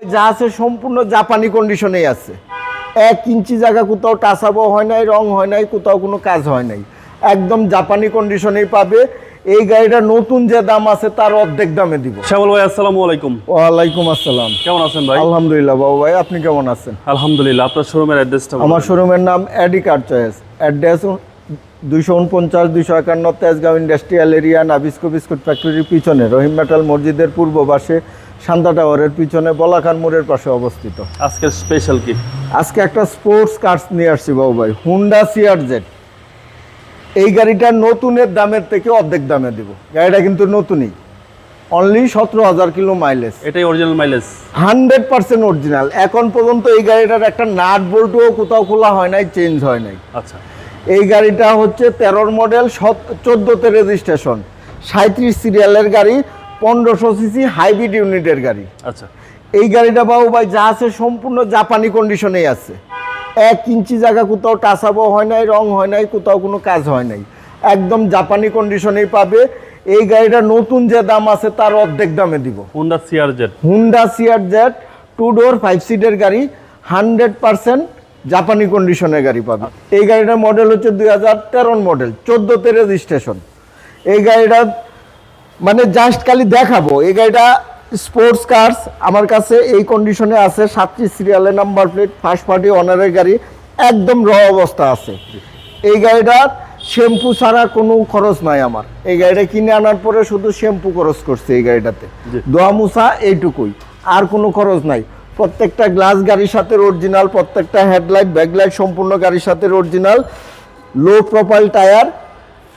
যা আছে সম্পূর্ণ জাপানি কন্ডিশনেই আছে। 1 ইঞ্চি জায়গা কোথাও টাচাবো হয় নাই, রং হয় নাই, কোথাও কোনো কাজ হয় নাই, একদম জাপানি কন্ডিশনেই পাবে। এই গাড়িটা নতুন যে দাম আছে তার অর্ধেক দামে দিব। শ্যামল ভাই আসসালামু আলাইকুম। ওয়ালাইকুম আসসালাম। কেমন আছেন ভাই? আলহামদুলিল্লাহ বাবু ভাই, আপনি কেমন আছেন? আলহামদুলিল্লাহ। আপনার শোরুমের অ্যাড্রেসটা? আমার শোরুমের নাম AD car choice, address 249-251 Tejgaon industrial area, Nabisco biscuit ফ্যাক্টরির পিছনে, রহিম মেটাল মসজিদের পূর্ব পাশে, শান্তা টাওয়ারের পিছনে, বলাকার মোড়ের পাশে অবস্থিত। আজকের স্পেশাল কি? আজকে একটা স্পোর্টস কার্স নিয়ে আসছি বাবু ভাই, হুন্ডা সিআরজেড। এই গাড়িটা নতুনের দামের থেকে অর্ধেক দামে দিব। গাড়িটা কিন্তু নতুনই, অনলি 17,000 কিলো মাইলেজ। এটাই অরিজিনাল মাইলেজ? 100% অরিজিনাল। এখন পর্যন্ত এই গাড়িটার একটা নাট বল্টুও কোথাও খোলা হয় নাই, চেঞ্জ হয় নাই। আচ্ছা। এই গাড়িটা হচ্ছে 13 মডেল, 14তে রেজিস্ট্রেশন, 37 সিরিয়ালের গাড়ি, 1500 সিসি হাইব্রিড ইউনিটের গাড়ি। আচ্ছা। এই গাড়িটা বাবু ভাই যা আছে সম্পূর্ণ জাপানি কন্ডিশনেই আছে। 1 ইঞ্চি জায়গা কোথাও টাচাবো হয় নাই, রং হয় নাই, কোথাও কোনো কাজ হয় নাই, একদম জাপানি কন্ডিশনেই পাবে। এই গাড়িটা নতুন যে দাম আছে তার অর্ধেক দামে দিব। Honda CRZ. হুন্ডা সিআরজেড 2 ডোর 5 সিটের গাড়ি, 100% জাপানি কন্ডিশনের গাড়ি পাবে। এই গাড়িটার মডেল হচ্ছে 2013 মডেল, 14তে রেজিস্ট্রেশন। এই গাড়িটা মানে জাস্ট খালি দেখাবো। এই গাড়িটা স্পোর্টস কার্স আমার কাছে এই কন্ডিশনে আছে, 37 সিরিয়ালের নাম্বার প্লেট, ফার্স্ট পার্টি অনারের গাড়ি, একদম র অবস্থা আছে। এই গাড়িটার শ্যাম্পু ছাড়া কোনো খরচ নাই আমার। এই গাড়িটা কিনে আনার পরে শুধু শ্যাম্পু খরচ করছে এই গাড়িটাতে, ধোয়া মুছা এইটুকুই, আর কোনো খরচ নাই। প্রত্যেকটা গ্লাস গাড়ির সাথে অরিজিনাল, প্রত্যেকটা হেডলাইট ব্যাকলাইট সম্পূর্ণ গাড়ির সাথে অরিজিনাল, লো প্রোফাইল টায়ার,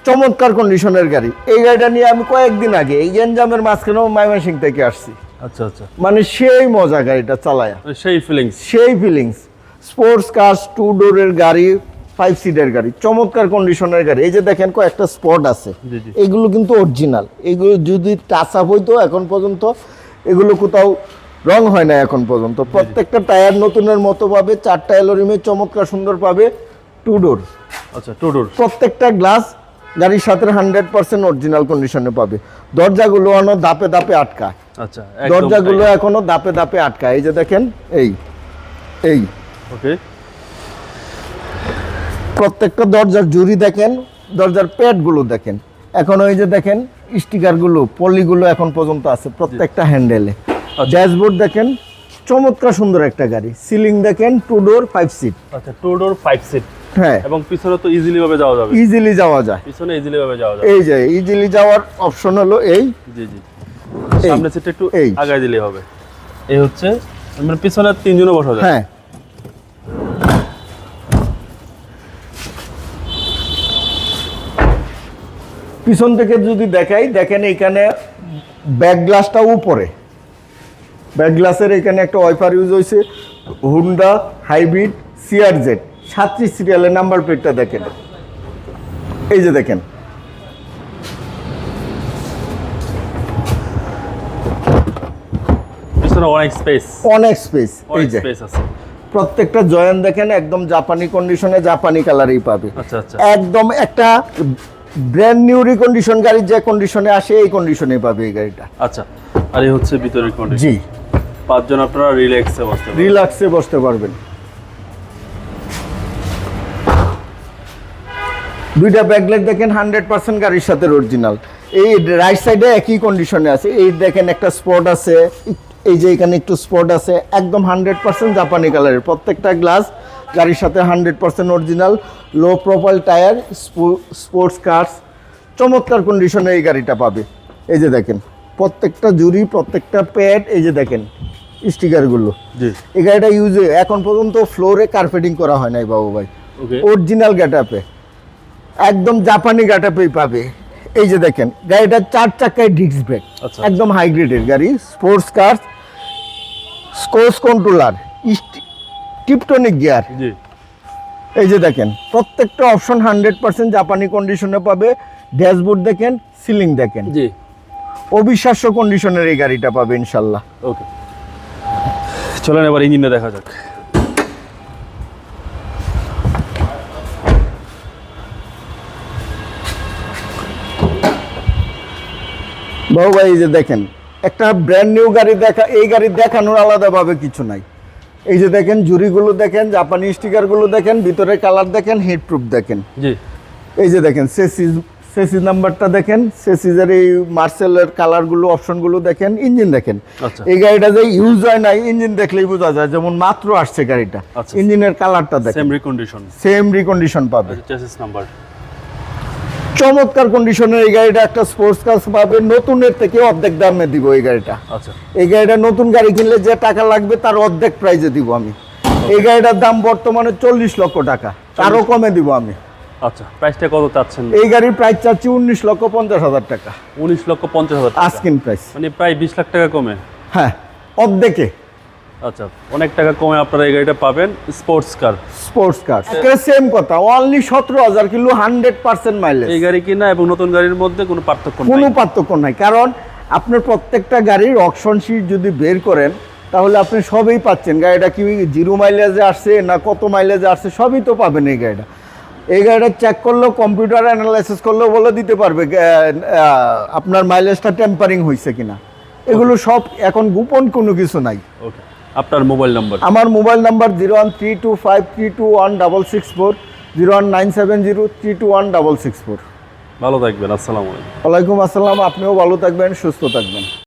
চমৎকার কন্ডিশনের গাড়ি। এই গাড়িটা নিয়ে আমি কয়েকদিন আগে এই গেঞ্জামের মাঝখানেও ময়মনসিংহ থেকে আসছি। আচ্ছা আচ্ছা। মানে সেই মজা গাড়িটা চালায়, সেই ফিলিংস। সেই ফিলিংস। স্পোর্টস কার্স 2 ডোরের গাড়ি, 5 সিটের গাড়ি, চমৎকার কন্ডিশনের গাড়ি। এই যে দেখেন কয়েকটা স্পট আছে, এগুলো কিন্তু অরিজিনাল। এগুলো যদি টাচ আপ হইতো, এখন পর্যন্ত এগুলো কোথাও রং হয় না এখন পর্যন্ত। প্রত্যেকটা টায়ার নতুনের মতো পাবে, 4টা এলোরিমে চমৎকার সুন্দর পাবে, 2 ডোর। আচ্ছা, 2 ডোর। প্রত্যেকটা গ্লাস গাড়ির সাথে 100% অরিজিনাল কন্ডিশনে পাবে। দরজাগুলো এখনো দাপে দাপে আটকায়। আচ্ছা, দরজাগুলো এখনো দাপে দাপে আটকায়। এই যে দেখেন, এই এই ওকে। প্রত্যেকটা দরজার জুড়ি দেখেন, দরজার প্যাডগুলো দেখেন, এখন ওই যে দেখেন স্টিকারগুলো, পলিগুলো এখন পর্যন্ত আছে প্রত্যেকটা হ্যান্ডেলে। ড্যাশবোর্ড দেখেন, চমৎকার সুন্দর একটা গাড়ি। সিলিং দেখেন, 2 ডোর 5 সিট। আচ্ছা, 2 ডোর 5 সিট। হ্যাঁ, এবং পিছনে তো ইজিলি ভাবে যাওয়া যাবে। ইজিলি যাওয়া যায়, পিছনে ইজিলি ভাবে যাওয়া যাবে। এই যে ইজিলি যাওয়ার অপশন হলো এই। জি জি। সামনে সিটটা একটু আগায় দিলেই হবে। এই হচ্ছে মানে পিছনে 3 জনও বসা যায়। হ্যাঁ, পিছন থেকে যদি দেখাই, দেখেন এখানে ব্যাক গ্লাসটা উপরে, ব্যাক গ্লাসের এখানে একটা ওয়াইপার ইউজ হয়েছে। হুন্ডা হাইব্রিড সিআরজেড 37 সিরিয়ালের নাম্বার প্লেটটা দেখেন, এই যে দেখেন। পিছনে অনেক স্পেস, অনেক স্পেস। এই যে স্পেস আছে। প্রত্যেকটা জয়েন দেখেন, একদম জাপানি কন্ডিশনে, জাপানি কালারই পাবে। আচ্ছা আচ্ছা। একদম একটা ব্র্যান্ড নিউ রিকন্ডিশন গাড়ি যে কন্ডিশনে আসে এই কন্ডিশনে পাবে এই গাড়িটা। আচ্ছা, আর এই হচ্ছে ভিতরের কন্ডিশন। জি, 5 জন আপনারা রিল্যাক্সে বসতে পারবেন। রিল্যাক্সে বসতে পারবেন। 2টা ব্যাকলাইট দেখেন, 100% গাড়ির সাথে অরিজিনাল। এই রাইট সাইডে একই কন্ডিশনে আছে। এই দেখেন একটা স্পট আছে, এই যে এখানে একটু স্পট আছে, একদম 100% জাপানি কালারের। প্রত্যেকটা গ্লাস গাড়ির সাথে 100% original, low profile tyre, sports cars, চমৎকার কন্ডিশনে এই গাড়িটা পাবে। এই যে দেখেন প্রত্যেকটা জুড়ি, প্রত্যেকটা প্যাড, এই যে দেখেন স্টিকারগুলো। জি। এই গাড়িটা ইউজে এখন পর্যন্ত ফ্লোরে কার্পেটিং করা হয় নাই বাবু ভাই। ওকে। অরিজিনাল গেটআপে, একদম জাপানি গেটআপেই পাবে। এই যে দেখেন গাড়িটা 4 চাকায় ডিস্ক ব্রেক, একদম হাই গ্রেডের গাড়ি। স্পোর্টস কার, স্কোর্স কন্ট্রোলার, টিপটনিক গিয়ার। জি। এই যে দেখেন প্রত্যেকটা অপশন 100% জাপানি কন্ডিশনে পাবে। ড্যাশবোর্ড দেখেন, সিলিং দেখেন, জি, অবিশ্বাস্য কন্ডিশনের এই গাড়িটা পাবে ইনশাল্লাহ। ওকে, চলেন এবার ইঞ্জিনটা দেখা যাক। বাবু ভাই এই যে দেখেন একটা ব্র্যান্ড নিউ গাড়ি দেখা, এই গাড়ি দেখানোর আলাদাভাবে কিছু নাই। এই যে দেখেন জুরিগুলো দেখেন, জাপানি স্টিকারগুলো দেখেন, ভিতরে কালার দেখেন, হিট প্রুফ দেখেন। জি, এই যে দেখেন সেসিস নাম্বারটা দেখেন, সেসিসের এই মার্সেলের কালারগুলো, অপশনগুলো দেখেন, ইঞ্জিন দেখেন। আচ্ছা। এই গাড়িটা যে ইউজ হয় নাই, ইঞ্জিন দেখলেই বোঝা যায়, যেমন মাত্র আসছে গাড়িটা। আচ্ছা। ইঞ্জিনের কালারটা দেখেন, সেম রিকন্ডিশন। সেম রিকন্ডিশন পাবে। চেসিস নাম্বার চমৎকার কন্ডিশনের এই গাড়িটা একটা স্পোর্টস কার পাবে, নতুনের থেকে অর্ধেক দামে দিব এই গাড়িটা। আচ্ছা। এই গাড়িটা নতুন গাড়ি কিনলে যে টাকা লাগবে তার অর্ধেক প্রাইজে দিব আমি। এই গাড়িটার দাম বর্তমানে 40 লক্ষ টাকা, আরো কমে দিব আমি। আচ্ছা, প্রাইসটা কত চাচ্ছেন? এই গাড়ির প্রাইস চাচ্ছি 19,50,000 টাকা, 19,50,000 টাকা, আস্কিং প্রাইস। মানে প্রায় 20 লাখ টাকা কমে। হ্যাঁ, অর্ধেকে। আচ্ছা, অনেক টাকা কমে আপনারা এই গাড়িটা পাবেন, sports car. Sports car same কথা, অনলি 17,000 কিলো, 100% মাইলেজ। এই গাড়ি কিনা এবং নতুন গাড়ির মধ্যে কোনো পার্থক্য নেই। কোনো পার্থক্য নাই, কারণ আপনার প্রত্যেকটা গাড়ির অকশন শিট যদি বের করেন তাহলে আপনি সবই পাচ্ছেন। গাড়িটা কি 0 মাইলেজে আসছে না কত মাইলেজে আসছে সবই তো পাবেন এই গাড়িটা। এই গাড়িটা চেক করলেও, কম্পিউটার অ্যানালাইসিস করলেও বলে দিতে পারবে আপনার মাইলেজটা টেম্পারিং হয়েছে কিনা। এগুলো সব এখন গোপন কোনো কিছু নাই। ওকে, আপনার মোবাইল নাম্বার? আমার মোবাইল নাম্বার 0132532164, 01970321664। ভালো থাকবেন, আসসালামু আলাইকুম। ওয়ালাইকুম আসসালাম, আপনিও ভালো থাকবেন, সুস্থ থাকবেন।